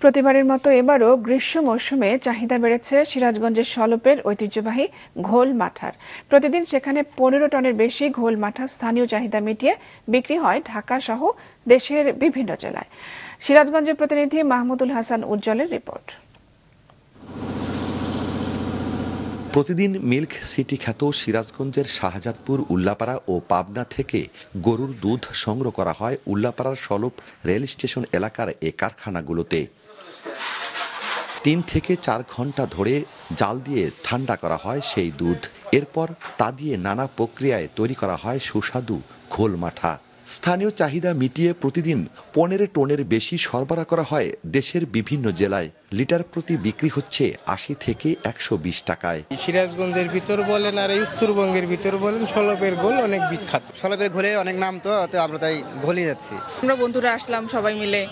প্রতিবারের মতো এবারও গ্রীষ্ম মৌসুমে চাহিদা বেড়েছে সিরাজগঞ্জের সলপের ঐতিহ্যবাহী ঘোল মাঠার। প্রতিদিন সেখানে 15 টনের বেশি ঘোল মাঠা স্থানীয় চাহিদা মিটিয়ে বিক্রি হয় ঢাকা সহ দেশের বিভিন্ন জেলায়। সিরাজগঞ্জের প্রতিনিধি মাহমুদুল হাসান উজ্জ্বলের রিপোর্ট। প্রতিদিন মিল্ক সিটি খ্যাত সিরাজগঞ্জের শাহজাদপুর, উল্লাপাড়া ও পাবনা থেকে গরুর দুধ সংগ্রহ করা হয় উল্লাপাড়ার সলপ রেল স্টেশন এলাকার এ কারখানাগুলোতে। 3 থেকে 4 ঘন্টা ধরে জাল দিয়ে ঠান্ডা করা হয় সেই দুধ। এরপর তা দিয়ে নানা প্রক্রিয়ায় তৈরি করা হয় সুস্বাদু ঘোল মাঠা। স্থানীয় চাহিদা মিটিয়ে প্রতিদিন 15 টনের বেশি সরবরাহ করা হয় দেশের বিভিন্ন জেলায়। লিটার প্রতি বিক্রি হচ্ছে 80 থেকে 120 টাকায়। সিরাজগঞ্জের ভিতর বলেন আর এই উত্তরবঙ্গের ভিতর বলেন, সলপের ঘোল অনেক বিখ্যাত। সলপের ঘোলের অনেক নাম, তো আমরা তাই ঘোলই যাচ্ছি। আমরা বন্ধুরা আসলাম সবাই মিলে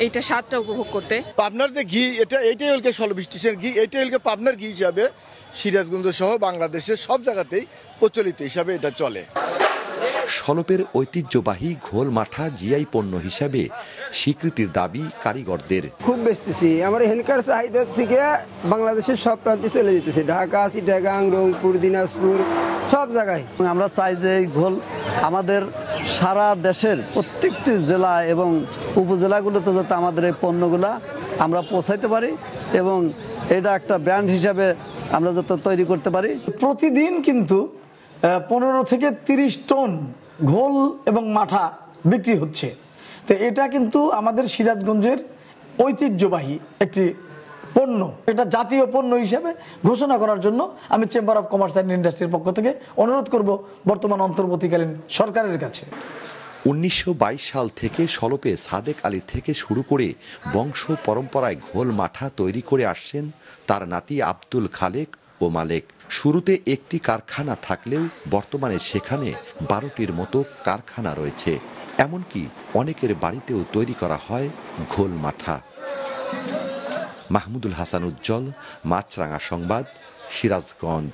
এইটা স্বাদটা উপভোগ করতে। পাবনার যে ঘি, এইটাই হলকে সলপ স্টেশন ঘি, এইটাই হলকে পাবনার ঘি হিসাবে সিরাজগঞ্জ সহ বাংলাদেশের সব জায়গাতেই প্রচলিত হিসাবে এটা চলে। সলপের ঐতিহ্যবাহী ঘোল মাঠা জিআই পণ্য হিসাবে স্বীকৃতির দাবি কারিগরদের। খুব বেচতেছি, আমার হেলকার চাহিদা থেকে বাংলাদেশের সব প্রান্তে চলে যেতেছে, ঢাকা, চিটাগাং, রংপুর, দিনাজপুর, সব জায়গায়। আমরা চাই যে এই ঘোল আমাদের সারা দেশের প্রত্যেকটি জেলা এবং উপজেলাগুলোতে যাতে আমাদের এই পণ্যগুলা আমরা পৌঁছাইতে পারি এবং এটা একটা ব্র্যান্ড হিসাবে আমরা যাতে তৈরি করতে পারি। প্রতিদিন কিন্তু 15 থেকে 30 টন ঘোল এবং মাঠা বিক্রি হচ্ছে। তো এটা কিন্তু আমাদের সিরাজগঞ্জের ঐতিহ্যবাহী একটি পণ্য। এটা জাতীয় পণ্য হিসেবে ঘোষণা করার জন্য আমি চেম্বার অফ কমার্স অ্যান্ড ইন্ডাস্ট্রির পক্ষ থেকে অনুরোধ করব বর্তমান অন্তর্বর্তীকালীন সরকারের কাছে। 1922 সাল থেকে সলপে সাদেক আলী থেকে শুরু করে বংশ পরম্পরায় ঘোল মাঠা তৈরি করে আসছেন তার নাতি আব্দুল খালেক ও মালেক। শুরুতে একটি কারখানা থাকলেও বর্তমানে সেখানে 12টির মতো কারখানা রয়েছে। এমনকি অনেকের বাড়িতেও তৈরি করা হয় ঘোল মাঠা। মাহমুদুল হাসান উজ্জ্বল, মাছরাঙা সংবাদ, সিরাজগঞ্জ।